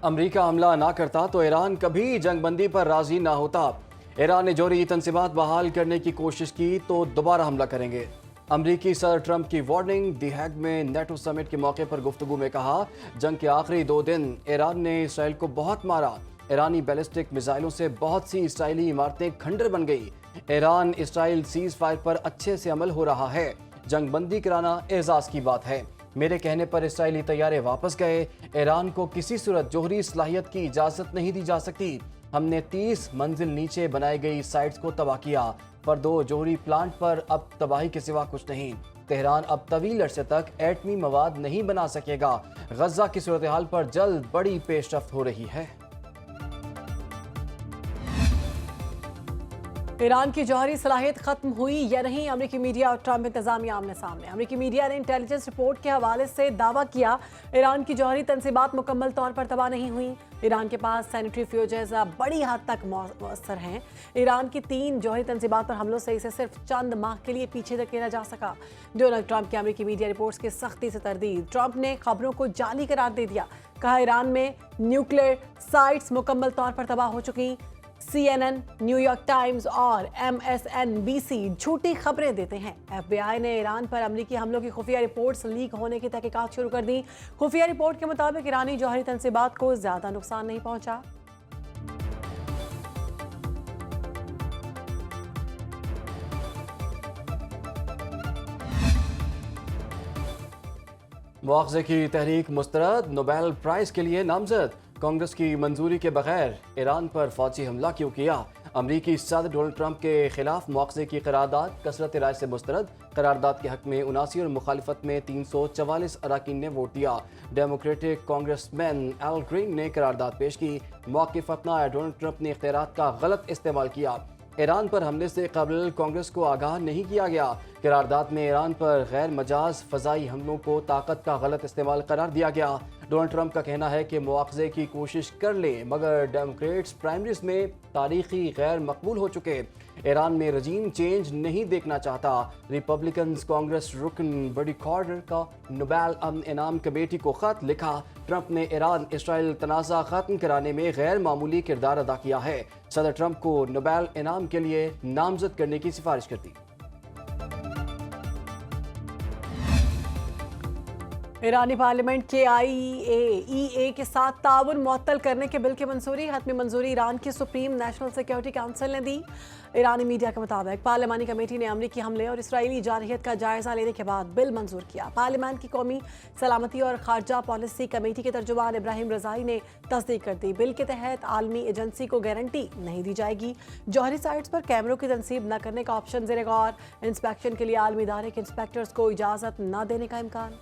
امریکہ حملہ نہ کرتا تو ایران کبھی جنگ بندی پر راضی نہ ہوتا۔ ایران نے جوہری تنصیبات بحال کرنے کی کوشش کی تو دوبارہ حملہ کریں گے۔ امریکی صدر ٹرمپ کی وارننگ۔ دی ہیگ میں نیٹو سمٹ کے موقع پر گفتگو میں کہا، جنگ کے آخری 2 دن ایران نے اسرائیل کو بہت مارا۔ ایرانی بیلسٹک میزائلوں سے بہت سی اسرائیلی عمارتیں کھنڈر بن گئی۔ ایران اسرائیل سیز فائر پر اچھے سے عمل ہو رہا ہے۔ جنگ بندی کرانا اعزاز کی بات ہے۔ میرے کہنے پر اسرائیلی طیارے واپس گئے۔ ایران کو کسی صورت جوہری صلاحیت کی اجازت نہیں دی جا سکتی۔ ہم نے 30 منزل نیچے بنائی گئی سائٹس کو تباہ کیا۔ فردو جوہری پلانٹ پر اب تباہی کے سوا کچھ نہیں۔ تہران اب طویل عرصے تک ایٹمی مواد نہیں بنا سکے گا۔ غزہ کی صورتحال پر جلد بڑی پیش رفت ہو رہی ہے۔ ایران کی جوہری صلاحیت ختم ہوئی یا نہیں؟ امریکی میڈیا اور ٹرمپ انتظامیہ آمنے سامنے۔ امریکی میڈیا نے انٹیلیجنس رپورٹ کے حوالے سے دعویٰ کیا، ایران کی جوہری تنصیبات مکمل طور پر تباہ نہیں ہوئیں۔ ایران کے پاس سینیٹری فیوجز بڑی حد تک مؤثر ہیں۔ ایران کی 3 جوہری تنصیبات پر حملوں سے اسے صرف چند ماہ کے لیے پیچھے دھکیلا جا سکا۔ ڈونلڈ ٹرمپ کی امریکی میڈیا رپورٹس کی سختی سے تردید۔ ٹرمپ نے خبروں کو جعلی قرار دے دیا، کہا ایران میں نیوکلیئر سائٹس مکمل طور پر تباہ ہو چکی۔ CNN، نیو یارک ٹائمز اور MSNBC جھوٹی خبریں دیتے ہیں۔ FBI نے ایران پر امریکی حملوں کی خفیہ رپورٹس لیک ہونے کی تحقیقات شروع کر دی۔ خفیہ رپورٹ کے مطابق ایرانی جوہری تنصیبات کو زیادہ نقصان نہیں پہنچا۔ مواخذے کی تحریک مسترد، نوبیل پرائز کے لیے نامزد۔ کانگریس کی منظوری کے بغیر ایران پر فوجی حملہ کیوں کیا؟ امریکی صدر ڈونلڈ ٹرمپ کے خلاف مواخذے کی قرارداد کثرت رائے سے مسترد۔ قرارداد کے حق میں 79 اور مخالفت میں 344 اراکین نے ووٹ دیا۔ ڈیموکریٹک کانگریس مین ایل گرین نے قرارداد پیش کی۔ موقف اپنایا، ڈونلڈ ٹرمپ نے اختیارات کا غلط استعمال کیا۔ ایران پر حملے سے قبل کانگریس کو آگاہ نہیں کیا گیا۔ قرارداد میں ایران پر غیر مجاز فضائی حملوں کو طاقت کا غلط استعمال قرار دیا گیا۔ ڈونلڈ ٹرمپ کا کہنا ہے کہ مواخذے کی کوشش کر لیں، مگر ڈیموکریٹس پرائمریز میں تاریخی غیر مقبول ہو چکے۔ ایران میں رجیم چینج نہیں دیکھنا چاہتا۔ ریپبلکنز کانگریس رکن بڈی کارٹر کا نوبیل امن انعام کمیٹی کو خط لکھا۔ ٹرمپ نے ایران اسرائیل تنازع ختم کرانے میں غیر معمولی کردار ادا کیا ہے۔ صدر ٹرمپ کو نوبیل انعام کے لیے نامزد کرنے کی سفارش کر دی۔ ایرانی پارلیمنٹ کے IAEA کے ساتھ تعاون معطل کرنے کے بل کی منظوری۔ حتمی منظوری ایران کی سپریم نیشنل سیکیورٹی کونسل نے دی۔ ایرانی میڈیا کے مطابق پارلیمانی کمیٹی نے امریکی حملے اور اسرائیلی جارحیت کا جائزہ لینے کے بعد بل منظور کیا۔ پارلیمان کی قومی سلامتی اور خارجہ پالیسی کمیٹی کے ترجمان ابراہیم رضائی نے تصدیق کر دی۔ بل کے تحت عالمی ایجنسی کو گارنٹی نہیں دی جائے گی۔ جوہری سائٹس پر کیمروں کی تنصیب نہ کرنے کا آپشن زیر غور۔ انسپیکشن کے لیے عالمی ادارے کے انسپیکٹرز کو اجازت نہ دینے کا امکان۔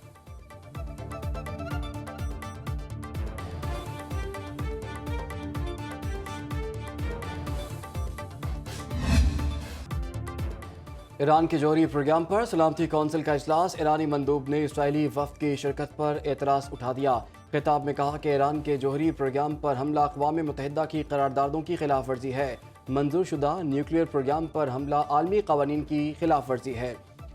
ایران کے جوہری پروگرام پر سلامتی کونسل کا اجلاس۔ ایرانی مندوب نے اسرائیلی وفد کی شرکت پر اعتراض اٹھا دیا۔ خطاب میں کہا کہ ایران کے جوہری پروگرام پر حملہ اقوام متحدہ کی قراردادوں کی خلاف ورزی ہے۔ منظور شدہ نیوکلیئر پروگرام پر حملہ عالمی قوانین کی خلاف ورزی ہے۔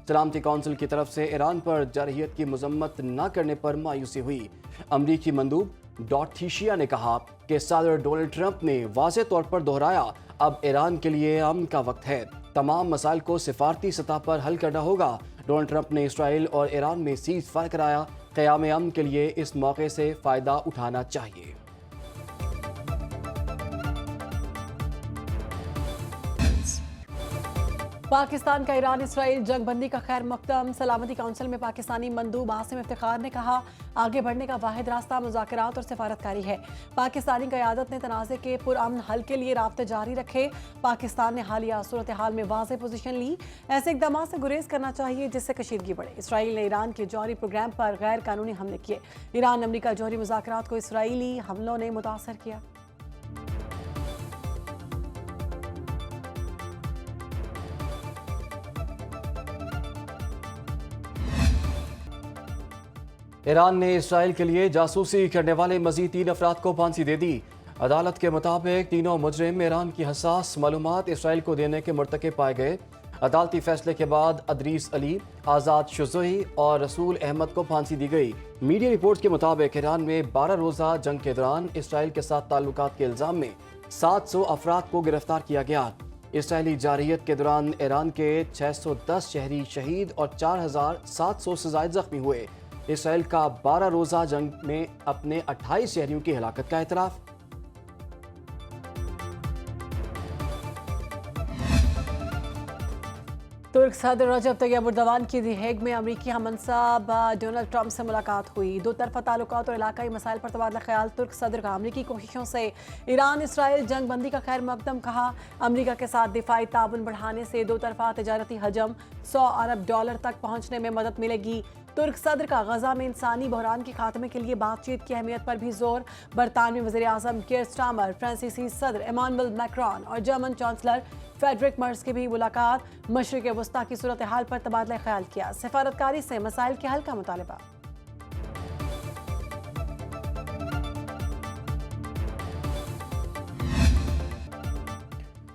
سلامتی کونسل کی طرف سے ایران پر جارحیت کی مذمت نہ کرنے پر مایوسی ہوئی۔ امریکی مندوب ڈاٹھیشیا نے کہا کہ صدر ڈونلڈ ٹرمپ نے واضح طور پر دہرایا، اب ایران کے لیے امن کا وقت ہے۔ تمام مسائل کو سفارتی سطح پر حل کرنا ہوگا۔ ڈونلڈ ٹرمپ نے اسرائیل اور ایران میں سیز فائر کرایا۔ قیام امن کے لیے اس موقع سے فائدہ اٹھانا چاہیے۔ پاکستان کا ایران اسرائیل جنگ بندی کا خیر مقدم۔ سلامتی کونسل میں پاکستانی مندوب عاصم افتخار نے کہا، آگے بڑھنے کا واحد راستہ مذاکرات اور سفارتکاری ہے۔ پاکستانی قیادت نے تنازع کے پرامن حل کے لیے رابطے جاری رکھے۔ پاکستان نے حالیہ صورتحال میں واضح پوزیشن لی۔ ایسے اقدامات سے گریز کرنا چاہیے جس سے کشیدگی بڑھے۔ اسرائیل نے ایران کے جوہری پروگرام پر غیر قانونی حملے کیے۔ ایران امریکہ جوہری مذاکرات کو اسرائیلی حملوں نے متاثر کیا۔ ایران نے اسرائیل کے لیے جاسوسی کرنے والے مزید 3 افراد کو پھانسی دے دی۔ عدالت کے مطابق تینوں مجرم ایران کی حساس معلومات اسرائیل کو دینے کے مرتکب پائے گئے۔ عدالتی فیصلے کے بعد ادریس علی، آزاد شزوئی اور رسول احمد کو پھانسی دی گئی۔ میڈیا رپورٹس کے مطابق ایران میں 12 روزہ جنگ کے دوران اسرائیل کے ساتھ تعلقات کے الزام میں 700 افراد کو گرفتار کیا گیا۔ اسرائیلی جارحیت کے دوران ایران کے 610 شہری شہید اور 4700 سے زائد زخمی ہوئے۔ اسرائیل کا 12 روزہ جنگ میں اپنے 28 شہریوں کی ہلاکت کا اعتراف۔ ترک صدر رجب طیب اردوان کی دی ہیگ میں امریکی ہم منصب ڈونلڈ ٹرمپ سے ملاقات ہوئی۔ دو طرفہ تعلقات اور علاقائی مسائل پر تبادلہ خیال۔ ترک صدر کا امریکی کوششوں سے ایران اسرائیل جنگ بندی کا خیر مقدم کہا۔ امریکہ کے ساتھ دفاعی تعاون بڑھانے سے دو طرفہ تجارتی حجم $100 ارب تک پہنچنے میں مدد ملے گی۔ ترک صدر کا غزہ میں انسانی بحران کے خاتمے کے لیے بات چیت کی اہمیت پر بھی زور۔ برطانوی وزیر اعظم کیئر سٹارمر، فرانسیسی صدر ایمانوئل میکرون اور جرمن چانسلر فریڈرک مرز کی بھی ملاقات۔ مشرق وسطیٰ کی صورتحال پر تبادلہ خیال کیا۔ سفارتکاری سے مسائل کے حل کا مطالبہ۔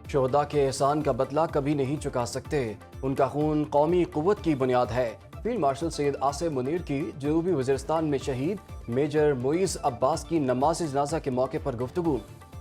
شہداء کے احسان کا بدلہ کبھی نہیں چکا سکتے، ان کا خون قومی قوت کی بنیاد ہے۔ فیلڈ مارشل سید عاصم منیر کی جنوبی وزیرستان میں شہید میجر معیز عباس کی نماز جنازہ کے موقع پر گفتگو۔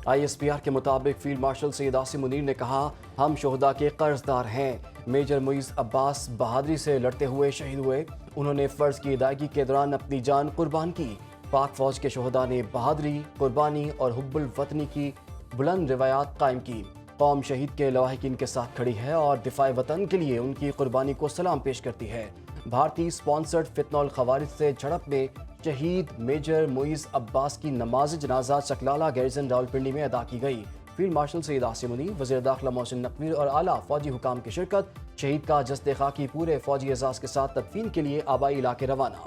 ISPR کے مطابق فیلڈ مارشل سید عاصم منیر نے کہا، ہم شہداء کے قرض دار ہیں۔ میجر معیز عباس بہادری سے لڑتے ہوئے شہید ہوئے۔ انہوں نے فرض کی ادائیگی کے دوران اپنی جان قربان کی۔ پاک فوج کے شہداء نے بہادری، قربانی اور حب الوطنی کی بلند روایات قائم کی۔ قوم شہید کے لواحقین کے ساتھ کھڑی ہے اور دفاع وطن کے لیے ان کی قربانی کو سلام پیش کرتی ہے۔ بھارتی سپانسرڈ فتنہ الخوارج سے جھڑپ میں شہید میجر معیز عباس کی نماز جنازہ چکلالہ گیریزن راولپنڈی میں ادا کی گئی۔ فیلڈ مارشل سید عاصم منیر، وزیر داخلہ محسن نقوی اور اعلیٰ فوجی حکام کی شرکت۔ شہید کا جسد خاکی پورے فوجی اعزاز کے ساتھ تدفین کے لیے آبائی علاقے روانہ۔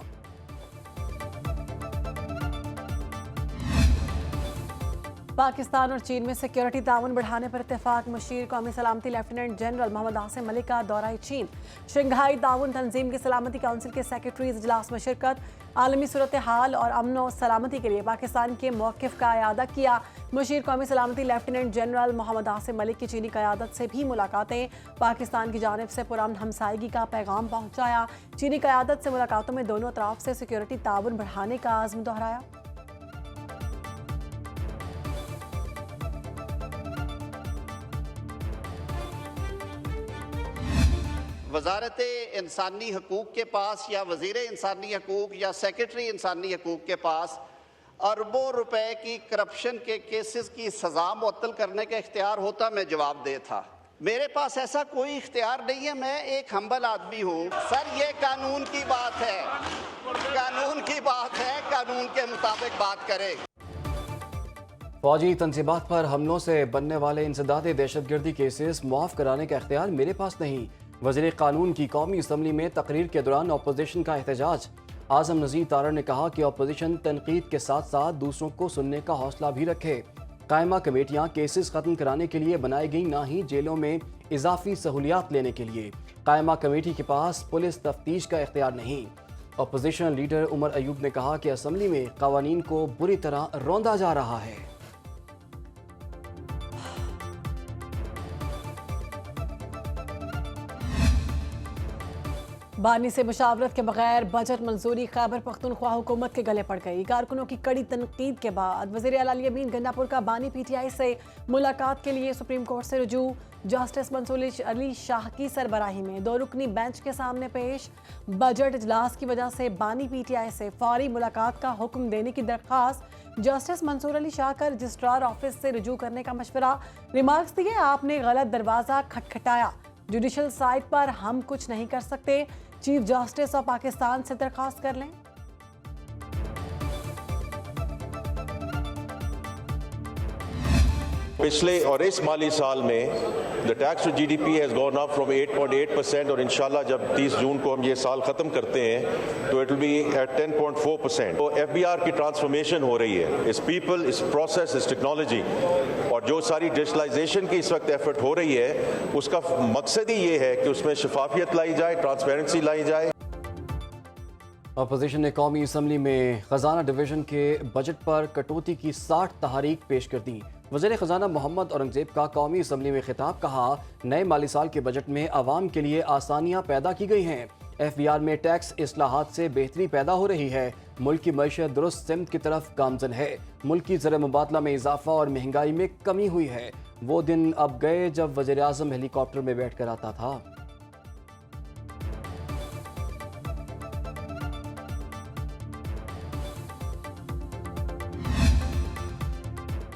پاکستان اور چین میں سیکیورٹی تعاون بڑھانے پر اتفاق۔ مشیر قومی سلامتی لیفٹیننٹ جنرل محمد عاصم ملک کا دورہ چین۔ شنگھائی تعاون تنظیم کے سلامتی کونسل کے سیکریٹریز اجلاس میں شرکت۔ عالمی صورتحال اور امن و سلامتی کے لیے پاکستان کے موقف کا اعادہ کیا۔ مشیر قومی سلامتی لیفٹیننٹ جنرل محمد عاصم ملک کی چینی قیادت سے بھی ملاقاتیں۔ پاکستان کی جانب سے پرامن ہمسائیگی کا پیغام پہنچایا۔ چینی قیادت سے ملاقاتوں میں دونوں اطراف سے سیکیورٹی تعاون بڑھانے کا عزم دہرایا۔ وزارت انسانی حقوق کے پاس یا وزیر انسانی حقوق یا سیکرٹری انسانی حقوق کے پاس اربوں روپے کی کرپشن کے کیسز کی سزا معطل کرنے کا اختیار ہوتا، میں جواب دہ تھا۔ میرے پاس ایسا کوئی اختیار نہیں ہے، میں ایک ہمبل آدمی ہوں۔ سر، یہ قانون کی بات ہے، قانون کی بات ہے، قانون کے مطابق بات کرے۔ فوجی تنصیبات پر حملوں سے بننے والے انسداد دہشت گردی کیسز معاف کرانے کا اختیار میرے پاس نہیں۔ وزیر قانون کی قومی اسمبلی میں تقریر کے دوران اپوزیشن کا احتجاج۔ اعظم نذیر تارڑ نے کہا کہ اپوزیشن تنقید کے ساتھ ساتھ دوسروں کو سننے کا حوصلہ بھی رکھے۔ قائمہ کمیٹیاں کیسز ختم کرانے کے لیے بنائی گئی، نہ ہی جیلوں میں اضافی سہولیات لینے کے لیے۔ قائمہ کمیٹی کے پاس پولیس تفتیش کا اختیار نہیں۔ اپوزیشن لیڈر عمر ایوب نے کہا کہ اسمبلی میں قوانین کو بری طرح روندا جا رہا ہے۔ بانی سے مشاورت کے بغیر بجٹ منظوری خیبر پختونخوا حکومت کے گلے پڑ گئی۔ کارکنوں کی کڑی تنقید کے بعد وزیر اعلیٰ علی امین گنڈا پور کا بانی PTI سے ملاقات کے لیے سپریم کورٹ سے رجوع۔ جسٹس منصور علی شاہ کی سربراہی میں 2 رکنی بینچ کے سامنے پیش۔ بجٹ اجلاس کی وجہ سے بانی PTI سے فوری ملاقات کا حکم دینے کی درخواست۔ جسٹس منصور علی شاہ کا رجسٹرار آفس سے رجوع کرنے کا مشورہ۔ ریمارکس دیے، آپ نے غلط دروازہ کھٹکھٹایا، جوڈیشل سائٹ پر ہم کچھ نہیں کر سکتے، چیف جسٹس آف پاکستان سے درخواست کر لیں۔ پچھلے اور اس مالی سال میں the tax to GDP has gone up from 8.8% اور انشاءاللہ جب 30 جون کو ہم یہ سال ختم کرتے ہیں تو it will be at 10.4%۔ تو FBR کی ٹرانسفارمیشن ہو رہی ہے، اس پیپل، اس پروسیس، اس ٹیکنالوجی، اور جو ساری ڈیجیٹلائزیشن کی اس وقت ایفرٹ ہو رہی ہے اس کا مقصد ہی یہ ہے کہ اس میں شفافیت لائی جائے، ٹرانسپیرنسی لائی جائے۔ اپوزیشن نے قومی اسمبلی میں خزانہ ڈویژن کے بجٹ پر کٹوتی کی 60 تحاریک پیش کر دی۔ وزیر خزانہ محمد اورنگزیب کا قومی اسمبلی میں خطاب، کہا نئے مالی سال کے بجٹ میں عوام کے لیے آسانیاں پیدا کی گئی ہیں، ایف بی آر میں ٹیکس اصلاحات سے بہتری پیدا ہو رہی ہے، ملک کی معیشت درست سمت کی طرف گامزن ہے، ملک کی زر مبادلہ میں اضافہ اور مہنگائی میں کمی ہوئی ہے، وہ دن اب گئے جب وزیر اعظم ہیلی کاپٹر میں بیٹھ کر آتا تھا۔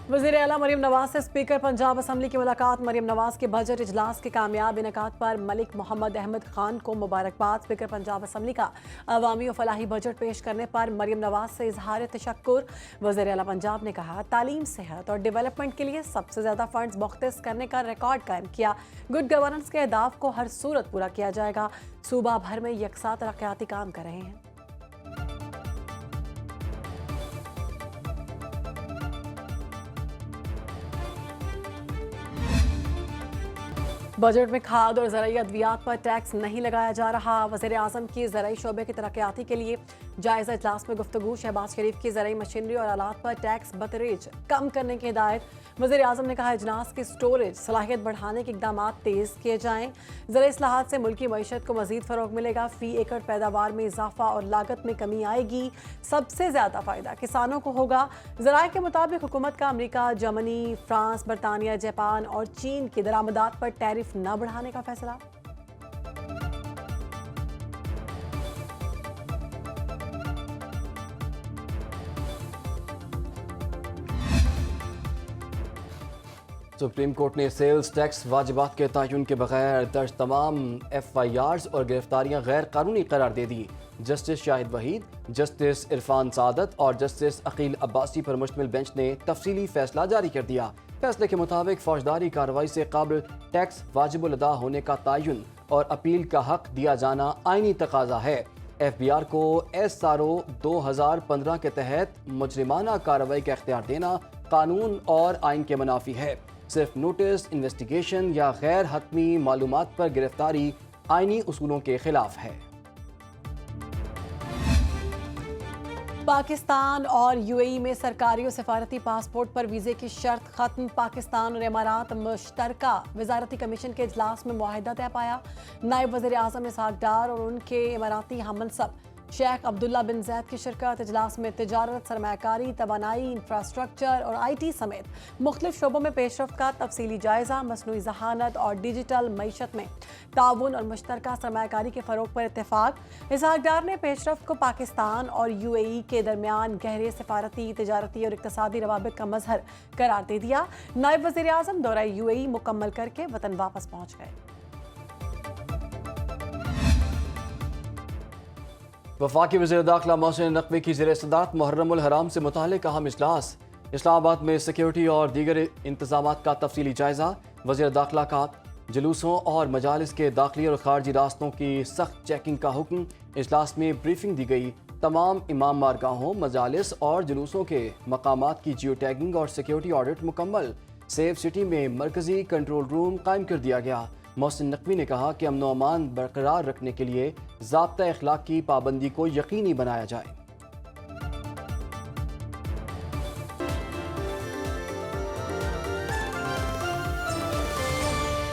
وزیر اعلیٰ مریم نواز سے اسپیکر پنجاب اسمبلی کی ملاقات۔ مریم نواز کے بجٹ اجلاس کے کامیاب انعقاد پر ملک محمد احمد خان کو مبارکباد۔ اسپیکر پنجاب اسمبلی کا عوامی و فلاحی بجٹ پیش کرنے پر مریم نواز سے اظہار تشکر۔ وزیر اعلیٰ پنجاب نے کہا تعلیم، صحت اور ڈیولپمنٹ کے لیے سب سے زیادہ فنڈز مختص کرنے کا ریکارڈ قائم کیا۔ گڈ گورننس کے اہداف کو ہر صورت پورا کیا جائے گا۔ صوبہ بھر میں یکساں ترقیاتی کام کر رہے ہیں۔ بجٹ میں کھاد اور زرعی ادویات پر ٹیکس نہیں لگایا جا رہا۔ وزیر اعظم کی زرعی شعبے کی ترقیاتی کے لیے جائزہ اجلاس میں گفتگو۔ شہباز شریف کی زرعی مشینری اور آلات پر ٹیکس بتدریج کم کرنے کی ہدایت۔ وزیر اعظم نے کہا اجناس کی سٹوریج صلاحیت بڑھانے کے اقدامات تیز کیے جائیں۔ زرعی اصلاحات سے ملکی معیشت کو مزید فروغ ملے گا، فی ایکڑ پیداوار میں اضافہ اور لاگت میں کمی آئے گی۔ سب سے زیادہ فائدہ کسانوں کو ہوگا۔ ذرائع کے مطابق حکومت کا امریکہ، جرمنی، فرانس، برطانیہ، جاپان اور چین کی درآمدات پر ٹیرف نہ بڑھانے کا فیصلہ۔ سپریم کورٹ نے سیلز ٹیکس واجبات کے تعین کے بغیر درج تمام ایف آئی آرز اور گرفتاریاں غیر قانونی قرار دے دی۔ جسٹس شاہد وحید، جسٹس عرفان سعادت اور جسٹس عقیل عباسی پر مشتمل بینچ نے تفصیلی فیصلہ جاری کر دیا۔ فیصلے کے مطابق فوجداری کارروائی سے قبل ٹیکس واجب الادا ہونے کا تعین اور اپیل کا حق دیا جانا آئینی تقاضا ہے۔ ایف بی آر کو ایس آر او 2015 کے تحت مجرمانہ کارروائی کا اختیار دینا قانون اور آئین کے منافی ہے۔ صرف نوٹس، انویسٹیگیشن یا غیر حتمی معلومات پر گرفتاری آئینی اصولوں کے خلاف ہے۔ پاکستان اور یو اے ای میں سرکاری اور سفارتی پاسپورٹ پر ویزے کی شرط ختم۔ پاکستان اور امارات مشترکہ وزارتی کمیشن کے اجلاس میں معاہدہ طے پایا۔ نائب وزیر اعظم اسحاق ڈار اور ان کے اماراتی ہم منصب شیخ عبداللہ بن زید کی شرکت۔ اجلاس میں تجارت، سرمایہ کاری، توانائی، انفراسٹرکچر اور آئی ٹی سمیت مختلف شعبوں میں پیش رفت کا تفصیلی جائزہ۔ مصنوعی ذہانت اور ڈیجیٹل معیشت میں تعاون اور مشترکہ سرمایہ کاری کے فروغ پر اتفاق۔ اسحاق ڈار نے پیش رفت کو پاکستان اور یو اے ای کے درمیان گہرے سفارتی، تجارتی اور اقتصادی روابط کا مظہر قرار دے دیا۔ نائب وزیر اعظم دورہ یو اے ای مکمل کر کے وطن واپس پہنچ گئے۔ وفاقی وزیر داخلہ محسن نقوی کی زیر صدارت محرم الحرام سے متعلق اہم اجلاس۔ اسلام آباد میں سیکیورٹی اور دیگر انتظامات کا تفصیلی جائزہ۔ وزیر داخلہ کا جلوسوں اور مجالس کے داخلی اور خارجی راستوں کی سخت چیکنگ کا حکم۔ اجلاس میں بریفنگ دی گئی۔ تمام امام بارگاہوں، مجالس اور جلوسوں کے مقامات کی جیو ٹیگنگ اور سیکیورٹی آڈٹ مکمل۔ سیف سٹی میں مرکزی کنٹرول روم قائم کر دیا گیا۔ محسن نقوی نے کہا کہ امن و امان برقرار رکھنے کے لیے ضابطۂ اخلاق کی پابندی کو یقینی بنایا جائے۔